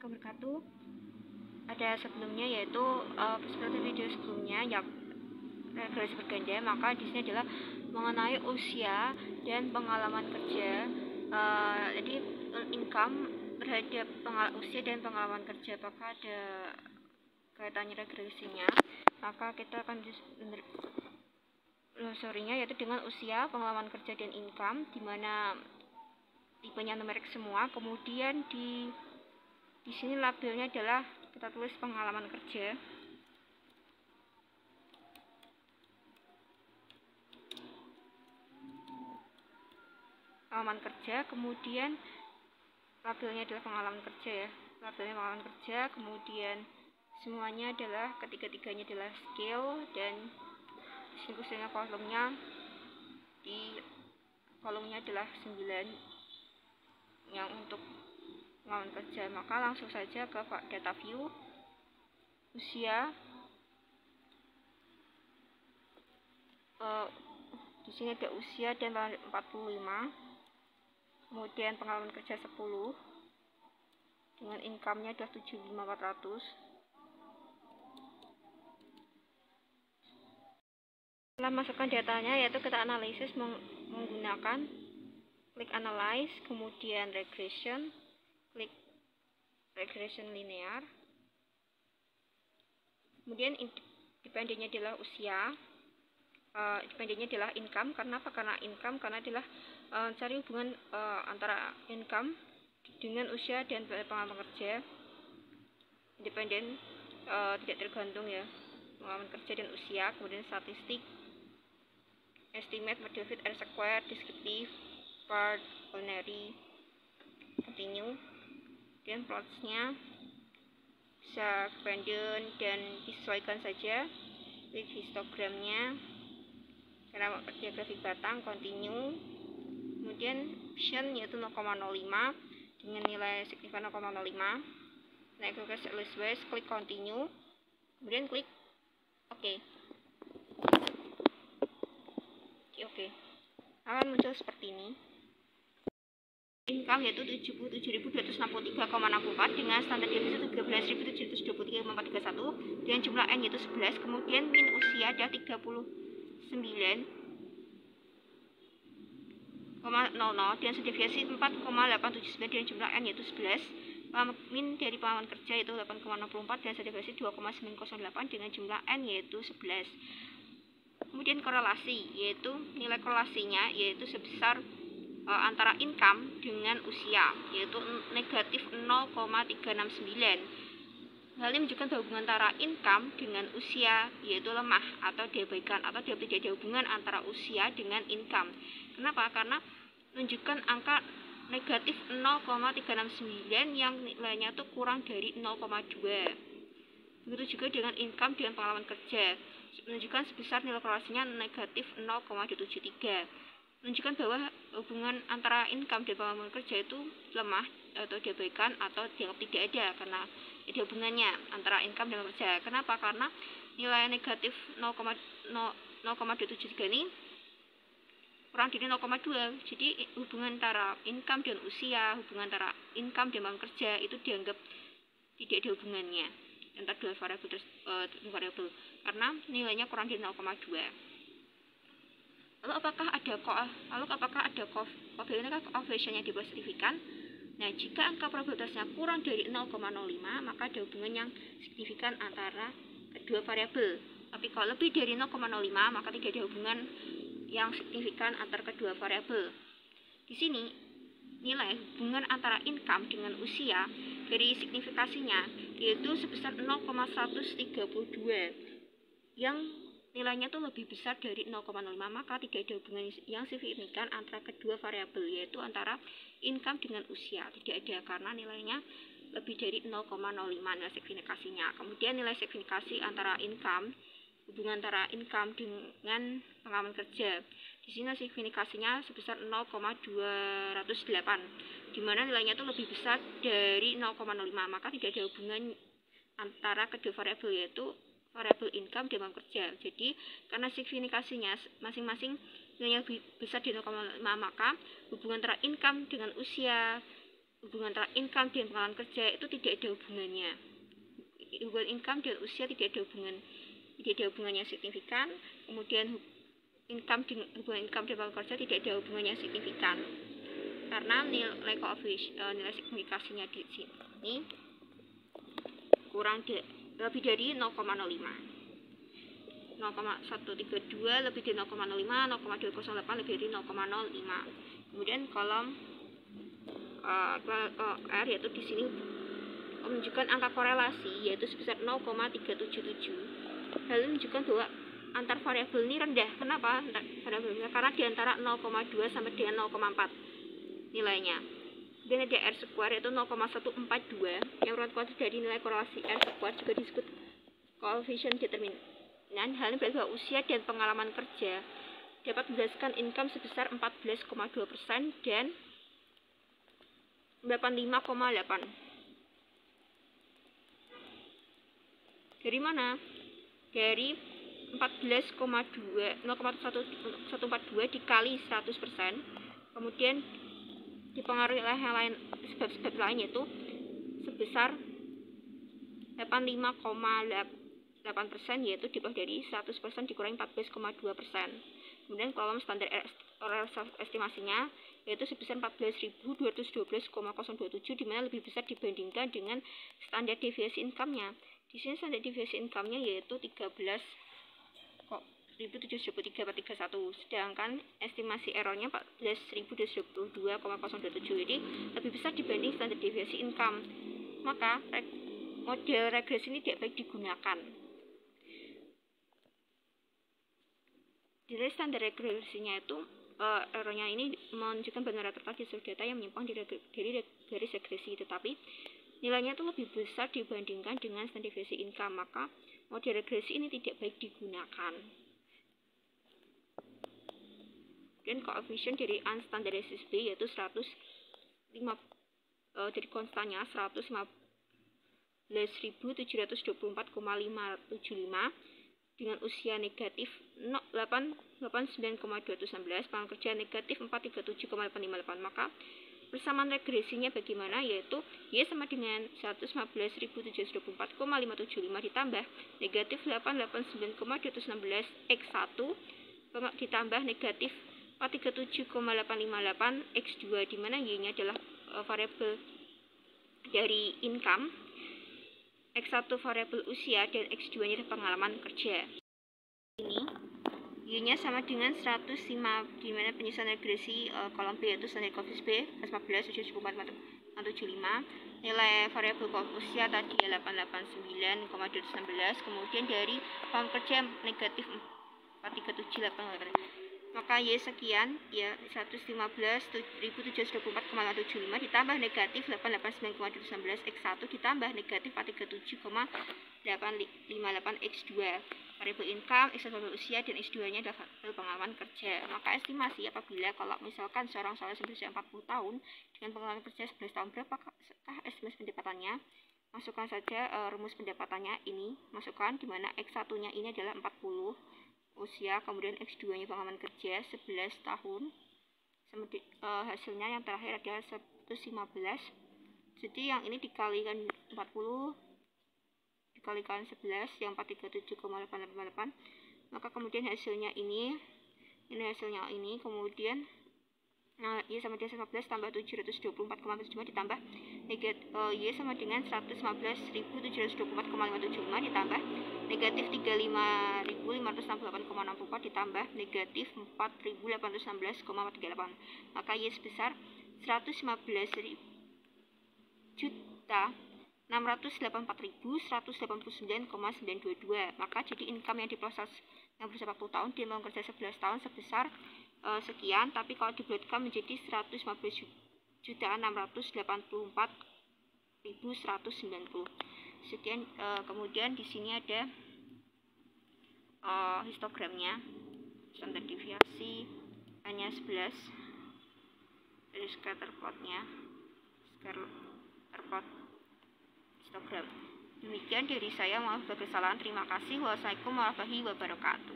wabarakatuh. Ada sebelumnya yaitu seperti video sebelumnya yang regresi berganda, maka di sini adalah mengenai usia dan pengalaman kerja. Jadi income terhadap usia dan pengalaman kerja, apakah ada kaitannya regresinya? Maka kita akan telusurinya yaitu dengan usia, pengalaman kerja dan income, dimana tipenya numerik semua. Kemudian di sini labelnya adalah kita tulis pengalaman kerja. Pengalaman kerja, kemudian labelnya adalah pengalaman kerja ya. Labelnya pengalaman kerja, kemudian semuanya adalah ketiga-tiganya adalah skill, dan distribusinya kolomnya di kolomnya adalah 9 yang untuk pengalaman kerja. Maka langsung saja ke data view. Usia di sini ada usia dan 45, kemudian pengalaman kerja 10 dengan income-nya adalah 75.400. Setelah masukkan datanya, yaitu kita analisis menggunakan klik analyze, kemudian regression, klik regression linear, kemudian independennya adalah usia, independennya adalah income. Karena apa? Karena income, karena adalah cari hubungan antara income dengan usia dan pengalaman kerja. Independen tidak tergantung ya, pengalaman kerja dan usia. Kemudian statistik, estimate, model fit, R square, descriptive, part, binary, continue. Dan plotsnya bisa dependent dan disesuaikan saja. Klik histogramnya karena dia grafik batang, continue. Kemudian option yaitu 0,05 dengan nilai signifikan 0,05. Naik ke list, klik continue, kemudian klik OK. Oke. Akan muncul seperti ini. Income yaitu 77.263,64 dengan standar defisit 13.723,431 dengan jumlah N yaitu 11. Kemudian min usia ada 39,00 dengan deviasi 4,879 dengan jumlah N yaitu 11. Min dari pengalaman kerja yaitu 8,64 dan deviasi 2,908 dengan jumlah N yaitu 11. Kemudian korelasi, yaitu nilai korelasinya yaitu sebesar antara income dengan usia, yaitu negatif 0,369. Hal ini menunjukkan bahwa hubungan antara income dengan usia yaitu lemah atau diabaikan, atau tidak ada hubungan antara usia dengan income. Kenapa? Karena menunjukkan angka negatif 0,369 yang nilainya itu kurang dari 0,2. Begitu juga dengan income dengan pengalaman kerja, menunjukkan sebesar nilai korelasinya negatif 0,273. Menunjukkan bahwa hubungan antara income dan pengalaman kerja itu lemah atau diabaikan atau dianggap tidak ada, karena ada hubungannya antara income dan kerja. Kenapa? Karena nilai negatif 0,273 ini kurang dari 0,2. Jadi hubungan antara income dan usia, hubungan antara income dan pengalaman kerja itu dianggap tidak ada hubungannya antara dua variabel karena nilainya kurang dari 0,2. Lalu apakah ada coefficient yang dibuat signifikan? Nah, jika angka probabilitasnya kurang dari 0,05 maka ada hubungan yang signifikan antara kedua variabel. Tapi kalau lebih dari 0,05 maka tidak ada hubungan yang signifikan antara kedua variabel. Di sini nilai hubungan antara income dengan usia dari signifikasinya yaitu sebesar 0,132 yang nilainya itu lebih besar dari 0,05, maka tidak ada hubungan yang signifikan antara kedua variabel, yaitu antara income dengan usia. Tidak ada, karena nilainya lebih dari 0,05 nilai signifikasinya. Kemudian nilai signifikasi antara income, hubungan antara income dengan pengalaman kerja. Di sini signifikasinya sebesar 0,208, di mana nilainya itu lebih besar dari 0,05, maka tidak ada hubungan antara kedua variabel, yaitu variabel income dan pengalaman kerja. Jadi karena signifikasinya masing-masing nilainya lebih besar dari 0,5, maka hubungan antara income dengan usia hubungan antara income dan pengalaman kerja itu tidak ada hubungannya. Hubungan income dan usia tidak ada hubungan yang signifikan. Kemudian hubungan income dan pengalaman kerja tidak ada hubungan yang signifikan karena nilai nilai signifikasinya di sini lebih dari 0,05. 0,132 lebih dari 0,05, 0,208 lebih dari 0,05. Kemudian kolom R yaitu di sini menunjukkan angka korelasi yaitu sebesar 0,377. Hal ini menunjukkan bahwa antar variabel ini rendah. Kenapa? Karena di antara 0,2 sampai dengan 0,4 nilainya. Kemudian ada R square yaitu 0,142 yang merupakan kuadrat dari nilai korelasi R square juga disebut coefficient determinant. Hal ini berarti bahwa usia dan pengalaman kerja dapat menghasilkan income sebesar 14,2% dan 85,8. Dari mana? Dari 0,142 dikali 100%, kemudian dipengaruhi oleh yang lain, sebab-sebab lain yaitu sebesar 85,8%, yaitu di bawah dari 100% dikurangi 14,2%. Kemudian kolom standar error estimasinya yaitu sebesar 14.212,027, di mana lebih besar dibandingkan dengan standar deviasi income-nya. Di sini standar deviasi income-nya yaitu 13.723,31, sedangkan estimasi errornya 14.222,027, jadi lebih besar dibanding standar deviasi income. Maka model regresi ini tidak baik digunakan. Dari standar regresinya itu errornya ini menunjukkan benar terdapat di seluruh data yang menyimpang dari garis regresi, tetapi nilainya itu lebih besar dibandingkan dengan standar deviasi income, maka model regresi ini tidak baik digunakan. Dan koefisien dari unstandarized B yaitu 105 dari konstannya 115.724,575 dengan usia negatif 89,216, pengalaman kerja negatif 437,858. Maka persamaan regresinya bagaimana? Yaitu Y sama dengan 115.724,575 ditambah negatif 889,216 X1 ditambah negatif 437,858 X2, di mana Y-nya adalah variabel dari income, X1 variabel usia, dan X2-nya adalah pengalaman kerja. Ini Y-nya sama dengan 105, di mana penyusunan regresi kolom B yaitu standar koefisien B 14,724,475. Nilai variabel usia tadi 889,216, kemudian dari pengalaman kerja negatif 437,858. Maka Y sekian, ya 115.724,575 ditambah negatif 889,216 X1 ditambah negatif 437,858 X2. Variabel income, X1 variabel usia, dan X2-nya adalah variabel pengalaman kerja. Maka estimasi apabila kalau misalkan seorang berusia 40 tahun dengan pengalaman kerja 11 tahun, berapakah estimasi pendapatannya? Masukkan saja rumus pendapatannya ini, masukkan di mana X1-nya ini adalah 40 usia, kemudian X2-nya pengalaman kerja 11 tahun. Hasilnya yang terakhir adalah 115. Jadi yang ini dikalikan 40 dikalikan 11 yang 437,888, maka kemudian hasilnya ini hasilnya ini, kemudian Y sama dengan 15 tambah 724,75 ditambah Y sama dengan 115.724,575 ditambah negatif 35.568,64 ditambah negatif 4.816,438, maka Y sebesar 115.684.189,922. Maka jadi income yang di proses yang berusia 40 tahun dia mau kerja 11 tahun sebesar sekian, tapi kalau dibulatkan menjadi 115.684.190. Sekian. Kemudian di sini ada histogramnya, standar deviasi hanya 11 dari scatter plotnya, histogram. Demikian dari saya, maaf bagi kesalahan. Terima kasih. Wassalamualaikum warahmatullahi wabarakatuh.